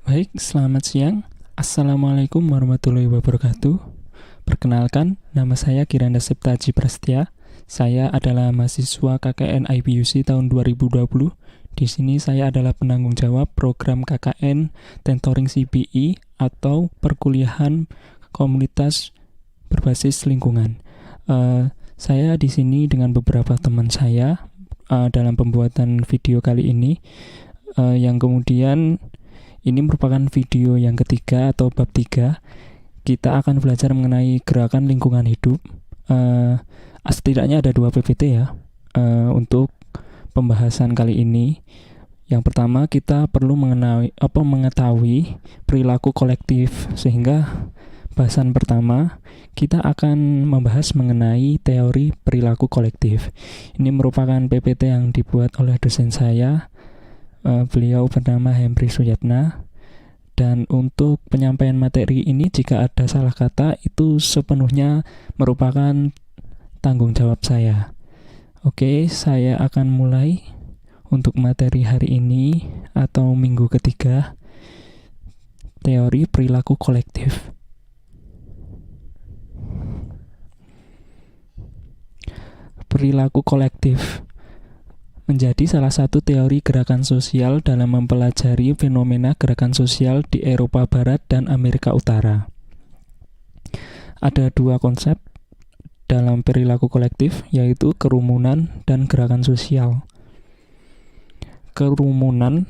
Baik, selamat siang. Assalamualaikum warahmatullahi wabarakatuh. Perkenalkan, nama saya Kiranda Septaji Prastia. Saya adalah mahasiswa KKN IPUC tahun 2020. Di sini saya adalah penanggung jawab program KKN Tentoring CPI atau perkuliahan komunitas berbasis lingkungan. Saya di sini dengan beberapa teman saya dalam pembuatan video kali ini, yang kemudian ini merupakan video yang ketiga atau bab 3. Kita akan belajar mengenai gerakan lingkungan hidup. Setidaknya ada 2 PPT ya untuk pembahasan kali ini. Yang pertama, kita perlu mengetahui perilaku kolektif. Sehingga bahasan pertama, kita akan membahas mengenai teori perilaku kolektif. Ini merupakan PPT yang dibuat oleh dosen saya. Beliau bernama Henry Suyatna, dan untuk penyampaian materi ini jika ada salah kata itu sepenuhnya merupakan tanggung jawab saya. Oke, saya akan mulai untuk materi hari ini atau minggu ketiga, teori perilaku kolektif. Perilaku kolektif menjadi salah satu teori gerakan sosial dalam mempelajari fenomena gerakan sosial di Eropa Barat dan Amerika Utara. Ada 2 konsep dalam perilaku kolektif, yaitu kerumunan dan gerakan sosial. Kerumunan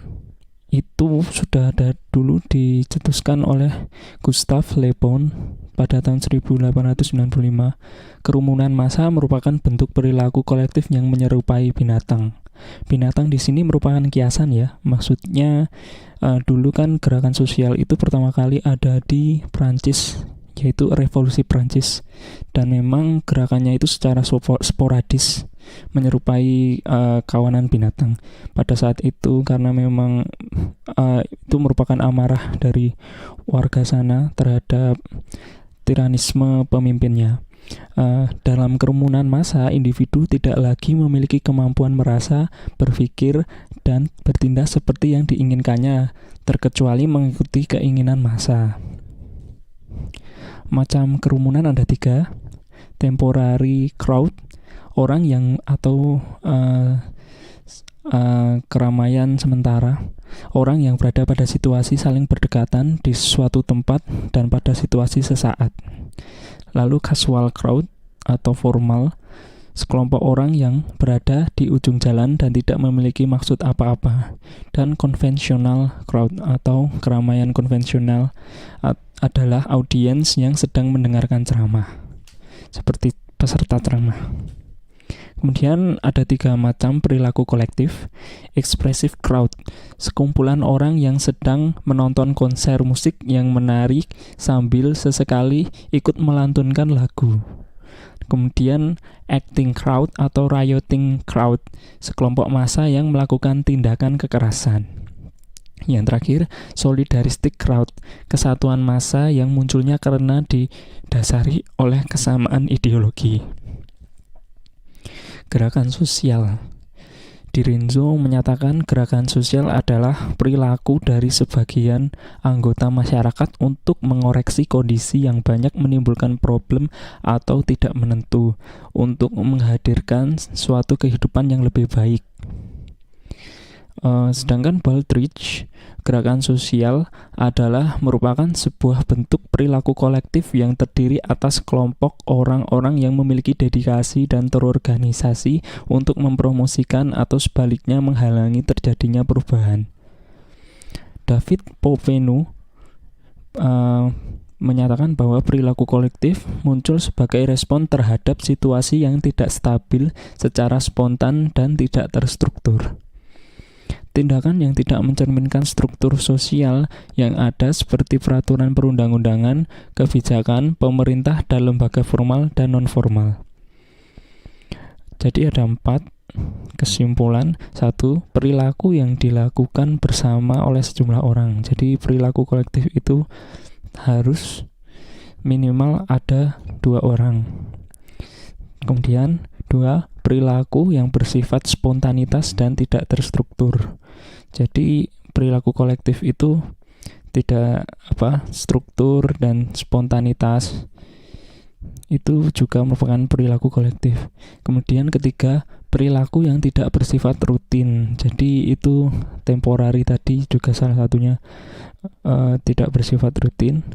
itu sudah ada dulu dicetuskan oleh Gustav Le Bon pada tahun 1895. Kerumunan massa merupakan bentuk perilaku kolektif yang menyerupai binatang. Binatang di sini merupakan kiasan ya. Maksudnya dulu kan gerakan sosial itu pertama kali ada di Prancis, yaitu Revolusi Prancis. Dan memang gerakannya itu secara sporadis menyerupai kawanan binatang. Pada saat itu karena memang itu merupakan amarah dari warga sana terhadap tiranisme pemimpinnya. Dalam kerumunan massa, individu tidak lagi memiliki kemampuan merasa, berpikir, dan bertindak seperti yang diinginkannya, terkecuali mengikuti keinginan massa. Macam kerumunan ada 3. Temporary crowd, orang yang atau keramaian sementara, orang yang berada pada situasi saling berdekatan di suatu tempat dan pada situasi sesaat. Lalu casual crowd atau formal, sekelompok orang yang berada di ujung jalan dan tidak memiliki maksud apa-apa. Dan conventional crowd atau keramaian konvensional adalah audiens yang sedang mendengarkan ceramah, seperti peserta ceramah. Kemudian ada 3 macam perilaku kolektif. Expressive crowd, sekumpulan orang yang sedang menonton konser musik yang menarik sambil sesekali ikut melantunkan lagu. Kemudian acting crowd atau rioting crowd, sekelompok massa yang melakukan tindakan kekerasan. Yang terakhir, solidaristic crowd, kesatuan massa yang munculnya karena didasari oleh kesamaan ideologi. Gerakan sosial. Di Renzo menyatakan gerakan sosial adalah perilaku dari sebagian anggota masyarakat untuk mengoreksi kondisi yang banyak menimbulkan problem atau tidak menentu, untuk menghadirkan suatu kehidupan yang lebih baik. Sedangkan Baldrige, gerakan sosial adalah merupakan sebuah bentuk perilaku kolektif yang terdiri atas kelompok orang-orang yang memiliki dedikasi dan terorganisasi untuk mempromosikan atau sebaliknya menghalangi terjadinya perubahan. David Popenu menyatakan bahwa perilaku kolektif muncul sebagai respon terhadap situasi yang tidak stabil secara spontan dan tidak terstruktur. Tindakan yang tidak mencerminkan struktur sosial yang ada seperti peraturan perundang-undangan, kebijakan, pemerintah, dan lembaga formal dan non-formal. Jadi ada 4 kesimpulan. 1. Perilaku yang dilakukan bersama oleh sejumlah orang. Jadi perilaku kolektif itu harus minimal ada 2 orang. Kemudian 2. Perilaku yang bersifat spontanitas dan tidak terstruktur. Jadi perilaku kolektif itu tidak struktur dan spontanitas. Itu juga merupakan perilaku kolektif. Kemudian ketiga, perilaku yang tidak bersifat rutin. Jadi itu temporary tadi juga salah satunya, tidak bersifat rutin.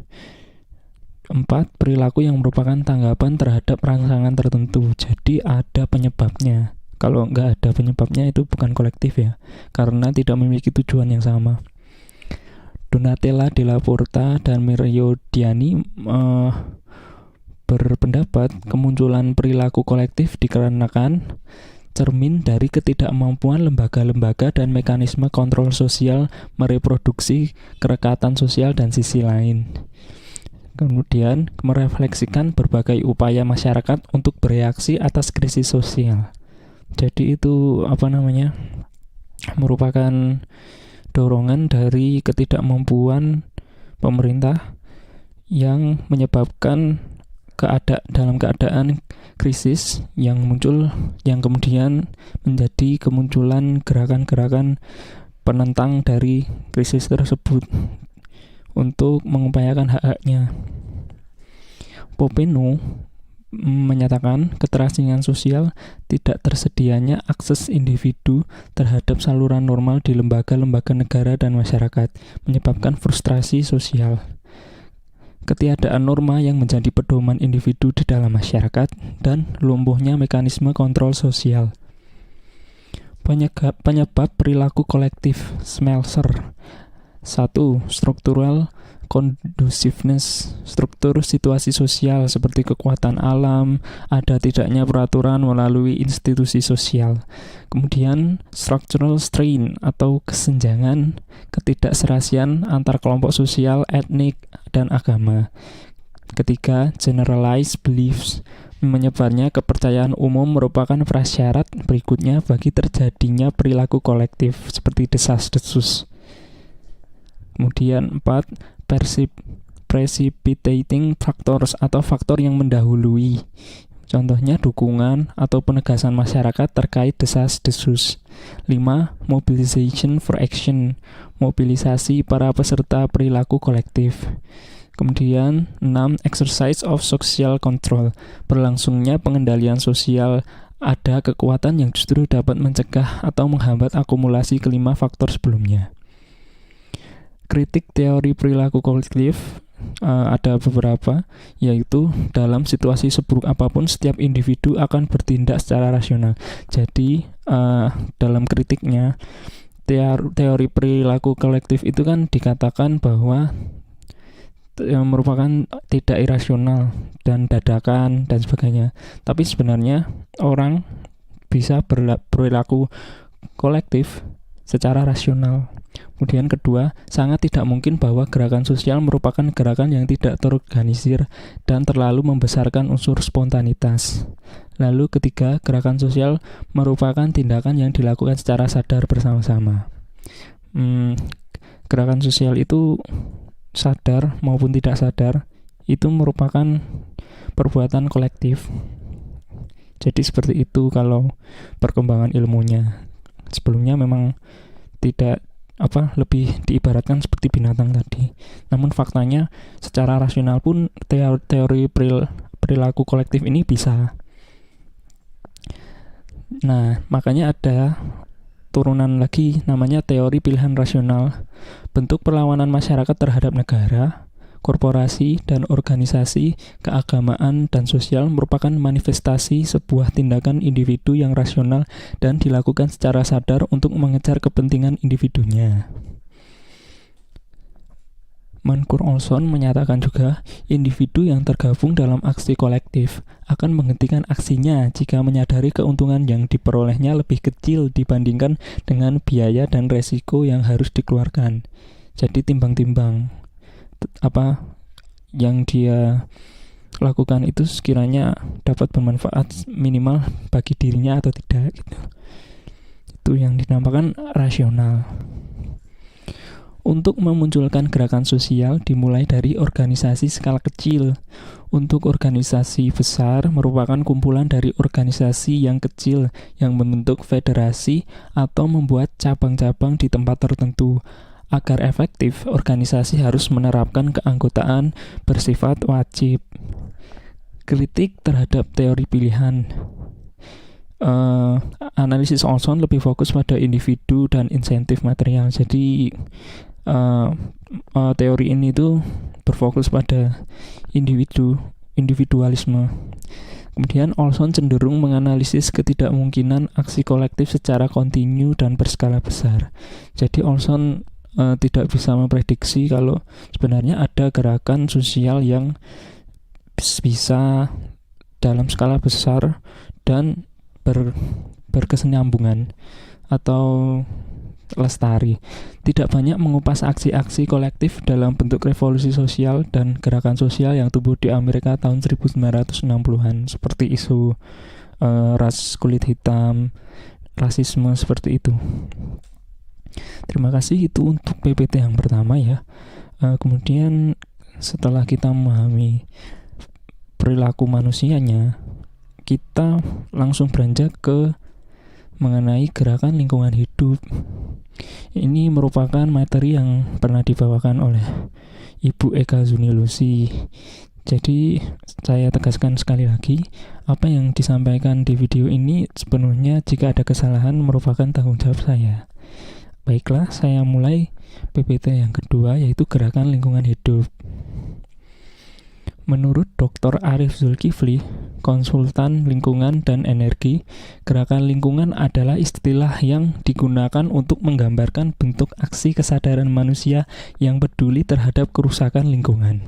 4, perilaku yang merupakan tanggapan terhadap rangsangan tertentu. Jadi ada penyebabnya. Kalau nggak ada penyebabnya itu bukan kolektif ya, karena tidak memiliki tujuan yang sama. Donatella Della Porta dan Mario Diani berpendapat kemunculan perilaku kolektif dikarenakan cermin dari ketidakmampuan lembaga-lembaga dan mekanisme kontrol sosial mereproduksi kerekatan sosial dan sisi lain. Kemudian merefleksikan berbagai upaya masyarakat untuk bereaksi atas krisis sosial. Jadi itu merupakan dorongan dari ketidakmampuan pemerintah yang menyebabkan dalam keadaan krisis yang muncul, yang kemudian menjadi kemunculan gerakan-gerakan penentang dari krisis tersebut untuk mengupayakan hak-haknya. Popeno menyatakan keterasingan sosial tidak tersedianya akses individu terhadap saluran normal di lembaga-lembaga negara dan masyarakat, menyebabkan frustrasi sosial. Ketiadaan norma yang menjadi pedoman individu di dalam masyarakat, dan lumpuhnya mekanisme kontrol sosial. Penyebab perilaku kolektif Smelser. 1. Struktural conduciveness, struktur situasi sosial seperti kekuatan alam, ada tidaknya peraturan melalui institusi sosial. Kemudian structural strain atau kesenjangan, ketidakserasian antar kelompok sosial, etnik, dan agama. Ketiga, generalized beliefs, menyebarnya kepercayaan umum merupakan prasyarat berikutnya bagi terjadinya perilaku kolektif seperti desas-desus. Kemudian 4, precipitating factors atau faktor yang mendahului. Contohnya dukungan atau penegasan masyarakat terkait desas-desus. 5, mobilization for action, mobilisasi para peserta perilaku kolektif. Kemudian 6, exercise of social control, berlangsungnya pengendalian sosial. Ada kekuatan yang justru dapat mencegah atau menghambat akumulasi kelima faktor sebelumnya. Kritik teori perilaku kolektif ada beberapa, yaitu dalam situasi seburuk apapun setiap individu akan bertindak secara rasional. Jadi dalam kritiknya teori perilaku kolektif itu kan dikatakan bahwa merupakan tidak irasional dan dadakan dan sebagainya. Tapi sebenarnya orang bisa berperilaku kolektif secara rasional. Kemudian kedua, sangat tidak mungkin bahwa gerakan sosial merupakan gerakan yang tidak terorganisir dan terlalu membesarkan unsur spontanitas. Lalu ketiga, gerakan sosial merupakan tindakan yang dilakukan secara sadar bersama-sama. Gerakan sosial itu sadar maupun tidak sadar, itu merupakan perbuatan kolektif. Jadi seperti itu kalau perkembangan ilmunya. Sebelumnya memang tidak lebih diibaratkan seperti binatang tadi. Namun faktanya secara rasional pun teori perilaku kolektif ini bisa. Nah, makanya ada turunan lagi namanya teori pilihan rasional. Bentuk perlawanan masyarakat terhadap negara, korporasi, dan organisasi keagamaan dan sosial merupakan manifestasi sebuah tindakan individu yang rasional dan dilakukan secara sadar untuk mengejar kepentingan individunya. Mancur Olson menyatakan juga, individu yang tergabung dalam aksi kolektif akan menghentikan aksinya jika menyadari keuntungan yang diperolehnya lebih kecil dibandingkan dengan biaya dan resiko yang harus dikeluarkan. Jadi timbang-timbang apa yang dia lakukan itu sekiranya dapat bermanfaat minimal bagi dirinya atau tidak gitu. Itu yang dinamakan rasional. Untuk memunculkan gerakan sosial dimulai dari organisasi skala kecil. Untuk organisasi besar merupakan kumpulan dari organisasi yang kecil yang membentuk federasi atau membuat cabang-cabang di tempat tertentu. agar efektif, organisasi harus menerapkan keanggotaan bersifat wajib. Kritik terhadap teori pilihan. Analisis Olson lebih fokus pada individu dan insentif material. Jadi teori ini tuh berfokus pada individualisme. Kemudian Olson cenderung menganalisis ketidakmungkinan aksi kolektif secara kontinu dan berskala besar. Jadi Olson tidak bisa memprediksi kalau sebenarnya ada gerakan sosial yang bisa dalam skala besar dan berkesinambungan atau lestari. Tidak banyak mengupas aksi-aksi kolektif dalam bentuk revolusi sosial dan gerakan sosial yang tumbuh di Amerika tahun 1960-an seperti isu ras kulit hitam, rasisme seperti itu. Terima kasih, itu untuk PPT yang pertama ya. Kemudian setelah kita memahami perilaku manusianya, kita langsung beranjak ke mengenai gerakan lingkungan hidup. Ini merupakan materi yang pernah dibawakan oleh Ibu Eka Zunilusi. Jadi saya tegaskan sekali lagi, apa yang disampaikan di video ini sepenuhnya jika ada kesalahan merupakan tanggung jawab saya. Baiklah, saya mulai PPT yang kedua, yaitu gerakan lingkungan hidup. Menurut Dr. Arif Zulkifli, konsultan lingkungan dan energi, gerakan lingkungan adalah istilah yang digunakan untuk menggambarkan bentuk aksi kesadaran manusia yang peduli terhadap kerusakan lingkungan,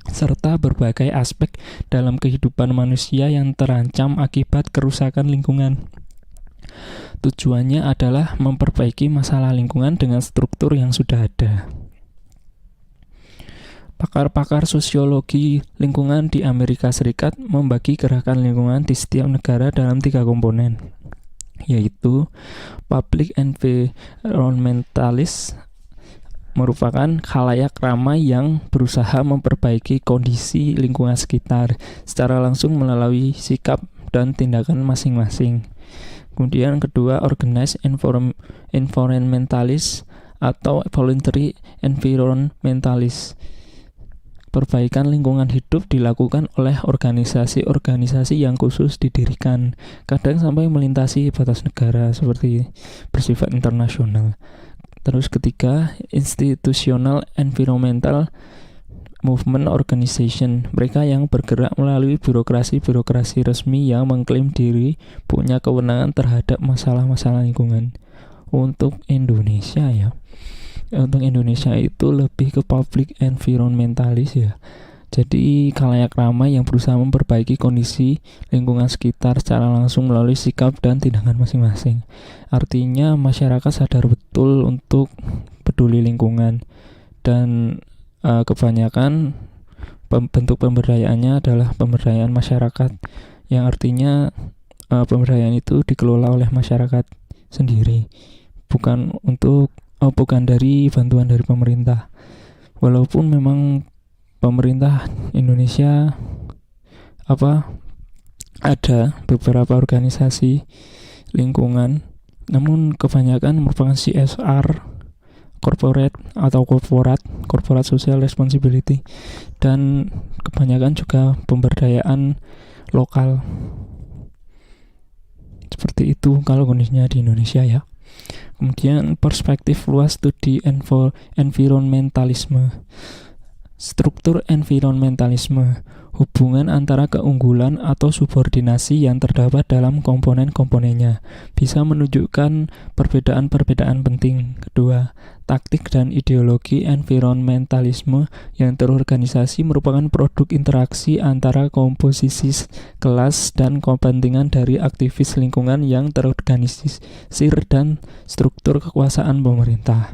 serta berbagai aspek dalam kehidupan manusia yang terancam akibat kerusakan lingkungan. Tujuannya adalah memperbaiki masalah lingkungan dengan struktur yang sudah ada. Pakar-pakar sosiologi lingkungan di Amerika Serikat membagi gerakan lingkungan di setiap negara dalam 3 komponen, yaitu public environmentalist, merupakan khalayak ramai yang berusaha memperbaiki kondisi lingkungan sekitar secara langsung melalui sikap dan tindakan masing-masing. Kemudian kedua, organized environmentalist atau voluntary environmentalist. Perbaikan lingkungan hidup dilakukan oleh organisasi-organisasi yang khusus didirikan, kadang sampai melintasi batas negara seperti bersifat internasional. Terus ketiga, institutional environmental movement organization, mereka yang bergerak melalui birokrasi-birokrasi resmi yang mengklaim diri punya kewenangan terhadap masalah-masalah lingkungan. Untuk Indonesia itu lebih ke public environmentalist ya. Jadi khalayak ramai yang berusaha memperbaiki kondisi lingkungan sekitar secara langsung melalui sikap dan tindakan masing-masing. Artinya masyarakat sadar betul untuk peduli lingkungan, dan kebanyakan bentuk pemberdayaannya adalah pemberdayaan masyarakat, yang artinya pemberdayaan itu dikelola oleh masyarakat sendiri, bukan dari bantuan dari pemerintah. Walaupun memang pemerintah Indonesia ada beberapa organisasi lingkungan, namun kebanyakan merupakan CSR, corporate social responsibility, dan kebanyakan juga pemberdayaan lokal. Seperti itu kalau kondisinya di Indonesia ya. Kemudian perspektif luas studi environmentalisme. Struktur environmentalisme, hubungan antara keunggulan atau subordinasi yang terdapat dalam komponen-komponennya, bisa menunjukkan perbedaan-perbedaan penting. Kedua, taktik dan ideologi environmentalisme yang terorganisasi merupakan produk interaksi antara komposisi kelas dan kepentingan dari aktivis lingkungan yang terorganisir dan struktur kekuasaan pemerintah.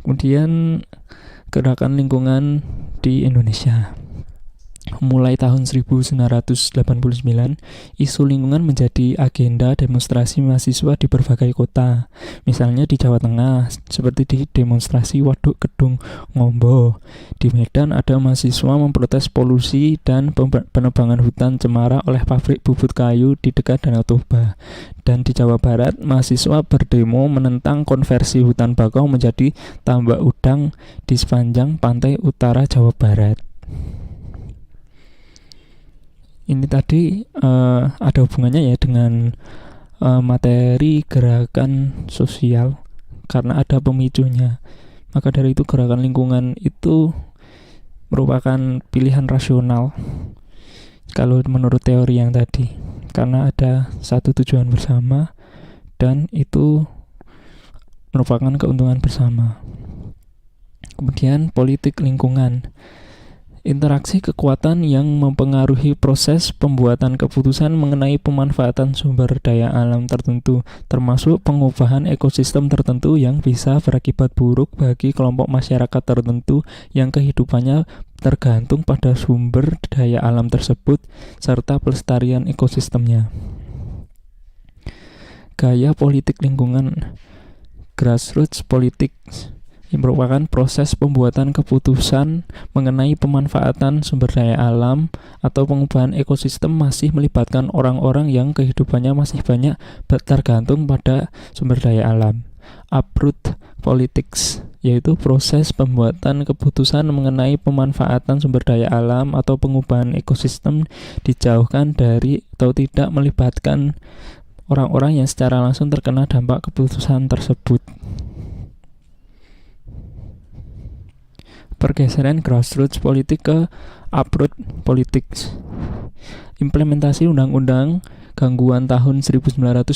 Kemudian gerakan lingkungan di Indonesia. Mulai tahun 1989, isu lingkungan menjadi agenda demonstrasi mahasiswa di berbagai kota. Misalnya di Jawa Tengah, seperti di demonstrasi Waduk Kedung Ngombo. Di Medan ada mahasiswa memprotes polusi dan penebangan hutan cemara oleh pabrik bubut kayu di dekat Danau Toba. Dan di Jawa Barat, mahasiswa berdemo menentang konversi hutan bakau menjadi tambak udang di sepanjang pantai utara Jawa Barat. Ini tadi ada hubungannya ya dengan materi gerakan sosial karena ada pemicunya. Maka dari itu gerakan lingkungan itu merupakan pilihan rasional kalau menurut teori yang tadi, karena ada satu tujuan bersama dan itu merupakan keuntungan bersama. Kemudian politik lingkungan. Interaksi kekuatan yang mempengaruhi proses pembuatan keputusan mengenai pemanfaatan sumber daya alam tertentu, termasuk pengubahan ekosistem tertentu yang bisa berakibat buruk bagi kelompok masyarakat tertentu yang kehidupannya tergantung pada sumber daya alam tersebut, serta pelestarian ekosistemnya. Gaya politik lingkungan. Grassroots politics merupakan proses pembuatan keputusan mengenai pemanfaatan sumber daya alam atau pengubahan ekosistem masih melibatkan orang-orang yang kehidupannya masih banyak tergantung pada sumber daya alam. Uproot politics yaitu proses pembuatan keputusan mengenai pemanfaatan sumber daya alam atau pengubahan ekosistem dijauhkan dari atau tidak melibatkan orang-orang yang secara langsung terkena dampak keputusan tersebut. Pergeseran grassroots politik ke uproot politics. Implementasi undang-undang gangguan tahun 1926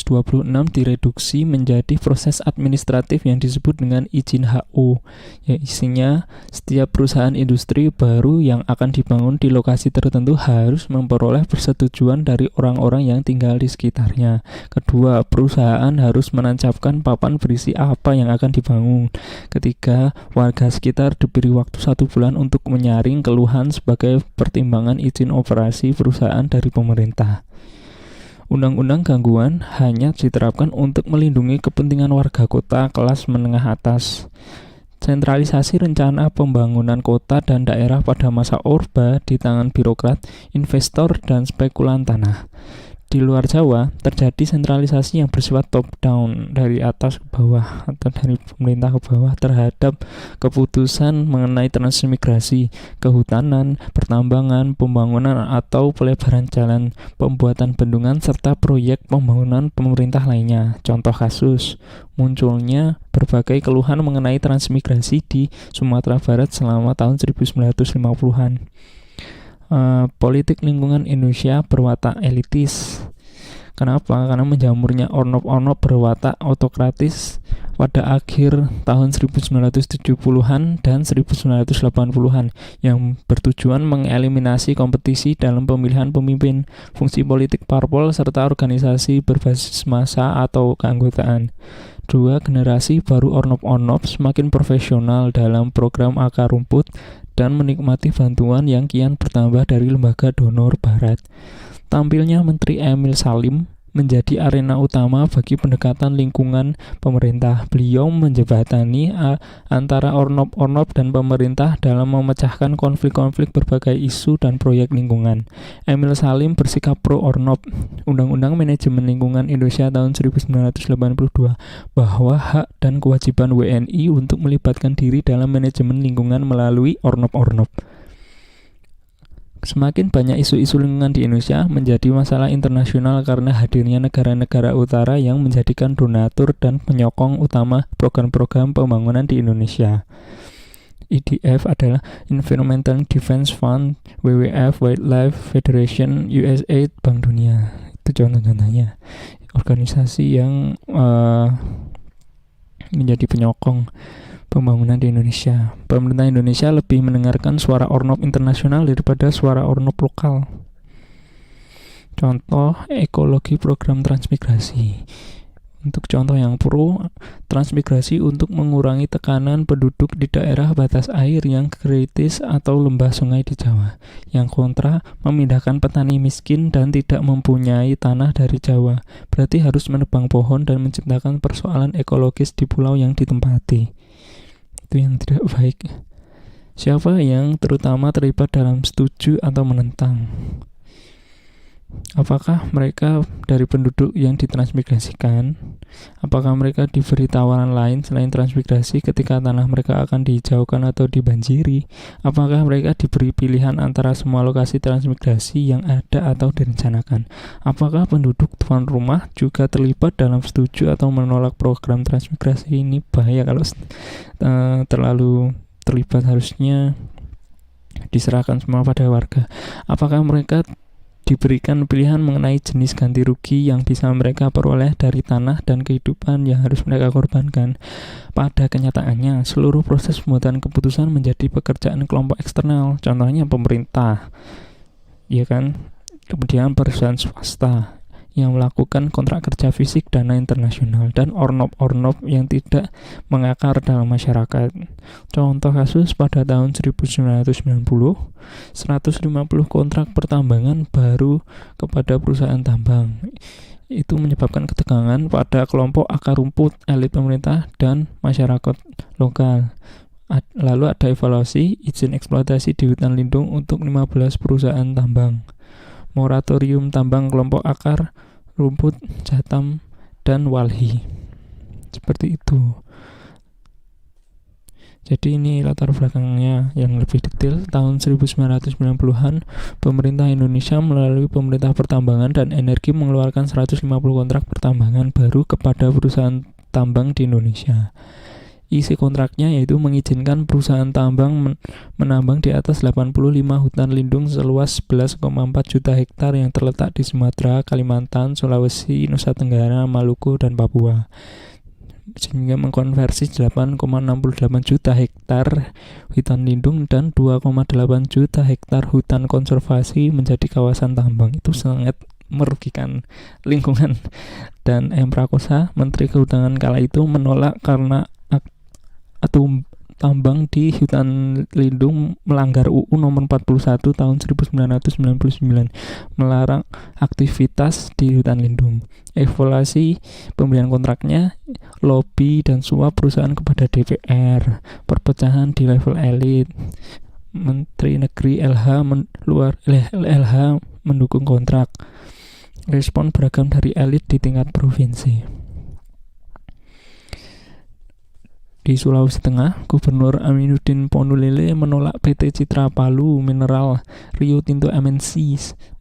direduksi menjadi proses administratif yang disebut dengan izin HO. Ya, isinya setiap perusahaan industri baru yang akan dibangun di lokasi tertentu harus memperoleh persetujuan dari orang-orang yang tinggal di sekitarnya. Kedua, perusahaan harus menancapkan papan berisi apa yang akan dibangun. Ketiga, warga sekitar diberi waktu 1 bulan untuk menyaring keluhan sebagai pertimbangan izin operasi perusahaan dari pemerintah. Undang-undang gangguan hanya diterapkan untuk melindungi kepentingan warga kota kelas menengah atas. Sentralisasi rencana pembangunan kota dan daerah pada masa Orba di tangan birokrat, investor, dan spekulan tanah. Di luar Jawa, terjadi sentralisasi yang bersifat top-down, dari atas ke bawah atau dari pemerintah ke bawah terhadap keputusan mengenai transmigrasi, kehutanan, pertambangan, pembangunan atau pelebaran jalan, pembuatan bendungan, serta proyek pembangunan pemerintah lainnya. Contoh kasus, munculnya berbagai keluhan mengenai transmigrasi di Sumatera Barat selama tahun 1950-an. Politik lingkungan Indonesia berwatak elitis. Kenapa? Karena menjamurnya ornop-ornop berwatak autokratis pada akhir tahun 1970-an dan 1980-an yang bertujuan mengeliminasi kompetisi dalam pemilihan pemimpin, fungsi politik parpol, serta organisasi berbasis massa atau keanggotaan. 2. Generasi baru ornop-ornop semakin profesional dalam program akar rumput dan menikmati bantuan yang kian bertambah dari lembaga donor barat. Tampilnya Menteri Emil Salim menjadi arena utama bagi pendekatan lingkungan pemerintah. Beliau menjembatani antara ornop-ornop dan pemerintah dalam memecahkan konflik-konflik berbagai isu dan proyek lingkungan. Emil Salim bersikap pro-ornop. Undang-Undang Manajemen Lingkungan Indonesia tahun 1982 bahwa hak dan kewajiban WNI untuk melibatkan diri dalam manajemen lingkungan melalui ornop-ornop. Semakin banyak isu-isu lingkungan di Indonesia menjadi masalah internasional karena hadirnya negara-negara utara yang menjadikan donatur dan penyokong utama program-program pembangunan di Indonesia. EDF adalah Environmental Defense Fund, WWF, Wildlife Federation, USAID, Bank Dunia. Itu contoh-contohnya organisasi yang menjadi penyokong pembangunan di Indonesia. Pemerintah Indonesia lebih mendengarkan suara ornop internasional daripada suara ornop lokal. Contoh ekologi program transmigrasi. Untuk contoh yang pro, transmigrasi untuk mengurangi tekanan penduduk di daerah batas air yang kritis atau lembah sungai di Jawa. Yang kontra, memindahkan petani miskin dan tidak mempunyai tanah dari Jawa. Berarti harus menebang pohon dan menciptakan persoalan ekologis di pulau yang ditempati. Itu yang tidak baik. Siapa yang terutama terlibat dalam setuju atau menentang? Apakah mereka dari penduduk yang ditransmigrasikan? Apakah mereka diberi tawaran lain selain transmigrasi ketika tanah mereka akan dihijaukan atau dibanjiri? Apakah mereka diberi pilihan antara semua lokasi transmigrasi yang ada atau direncanakan? Apakah penduduk tuan rumah juga terlibat dalam setuju atau menolak program transmigrasi? Ini bahaya kalau terlalu terlibat, harusnya diserahkan semua pada warga. Apakah mereka diberikan pilihan mengenai jenis ganti rugi yang bisa mereka peroleh dari tanah dan kehidupan yang harus mereka korbankan? Pada kenyataannya, seluruh proses pembuatan keputusan menjadi pekerjaan kelompok eksternal, contohnya pemerintah, ya kan? Kemudian perusahaan swasta yang melakukan kontrak kerja fisik dana internasional, dan ornop-ornop yang tidak mengakar dalam masyarakat. Contoh kasus pada tahun 1990, 150 kontrak pertambangan baru kepada perusahaan tambang. Itu menyebabkan ketegangan pada kelompok akar rumput, elit pemerintah, dan masyarakat lokal. Lalu ada evaluasi izin eksploitasi di hutan lindung untuk 15 perusahaan tambang. Moratorium tambang kelompok akar rumput, Jatam, dan Walhi. Seperti itu. Jadi ini latar belakangnya yang lebih detail. Tahun 1990-an, pemerintah Indonesia melalui Pemerintah Pertambangan dan Energi mengeluarkan 150 kontrak pertambangan baru kepada perusahaan tambang di Indonesia. Isi kontraknya yaitu mengizinkan perusahaan tambang menambang di atas 85 hutan lindung seluas 11,4 juta hektar yang terletak di Sumatera, Kalimantan, Sulawesi, Nusa Tenggara, Maluku, dan Papua, sehingga mengkonversi 8,68 juta hektar hutan lindung dan 2,8 juta hektar hutan konservasi menjadi kawasan tambang. Itu sangat merugikan lingkungan. Dan M. Prakosa, Menteri Kehutanan kala itu, menolak karena atau tambang di hutan lindung melanggar UU nomor 41 tahun 1999 melarang aktivitas di hutan lindung. Evaluasi pemberian kontraknya, lobi dan suap perusahaan kepada DPR, perpecahan di level elit. Menteri Negeri LH mendukung kontrak. Respon beragam dari elit di tingkat provinsi. Di Sulawesi Tengah, Gubernur Aminuddin Ponulele menolak PT Citra Palu Mineral Rio Tinto MNC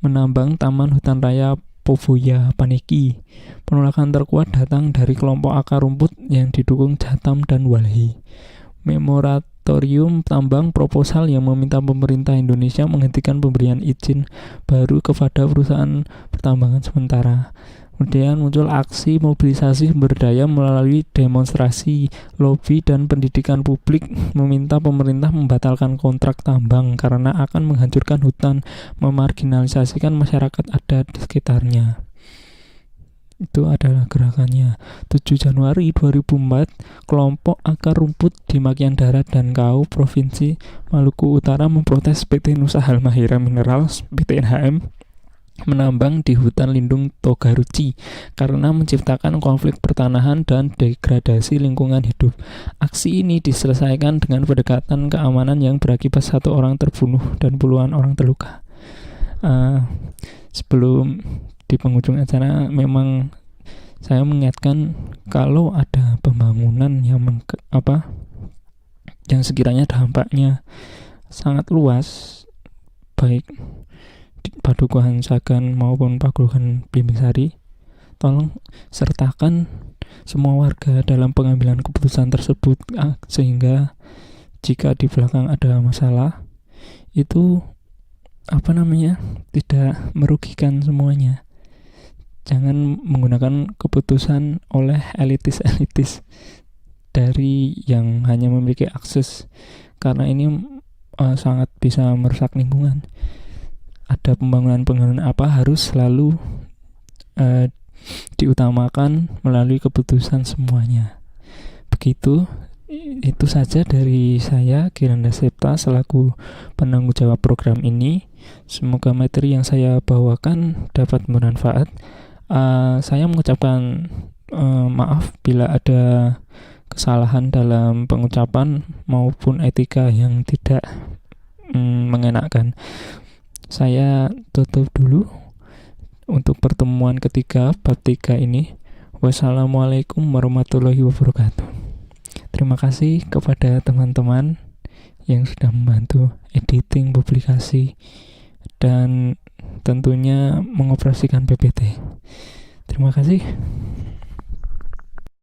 menambang Taman Hutan Raya Poboya Paniki. Penolakan terkuat datang dari kelompok akar rumput yang didukung Jatam dan Walhi. Moratorium tambang proposal yang meminta pemerintah Indonesia menghentikan pemberian izin baru kepada perusahaan pertambangan sementara. Kemudian muncul aksi mobilisasi sumber daya melalui demonstrasi, lobi, dan pendidikan publik meminta pemerintah membatalkan kontrak tambang karena akan menghancurkan hutan, memarginalisasikan masyarakat adat di sekitarnya. Itu adalah gerakannya. 7 Januari 2004, kelompok akar rumput di Makian Darat dan Kau, Provinsi Maluku Utara memprotes PT Nusa Halmahera Minerals (PT NHM) menambang di hutan lindung Togaruci karena menciptakan konflik pertanahan dan degradasi lingkungan hidup. Aksi ini diselesaikan dengan pendekatan keamanan yang berakibat 1 orang terbunuh dan puluhan orang terluka. Sebelum di penghujung acara, memang saya mengingatkan kalau ada pembangunan yang sekiranya dampaknya sangat luas, baik Padukuhan Sagan maupun Padukuhan Blimbing Sari, tolong sertakan semua warga dalam pengambilan keputusan tersebut, sehingga jika di belakang ada masalah itu tidak merugikan semuanya. Jangan menggunakan keputusan oleh elitis dari yang hanya memiliki akses, karena ini sangat bisa merusak lingkungan. Ada pembangunan apa harus selalu diutamakan melalui keputusan semuanya. Begitu, itu saja dari saya, Kiranda Septa, selaku penanggung jawab program ini. Semoga materi yang saya bawakan dapat bermanfaat. Saya mengucapkan maaf bila ada kesalahan dalam pengucapan maupun etika yang tidak mengenakan. Saya tutup dulu untuk pertemuan ketiga bab 3 ini. Wassalamualaikum warahmatullahi wabarakatuh. Terima kasih kepada teman-teman yang sudah membantu editing, publikasi, dan tentunya mengoperasikan PPT. Terima kasih.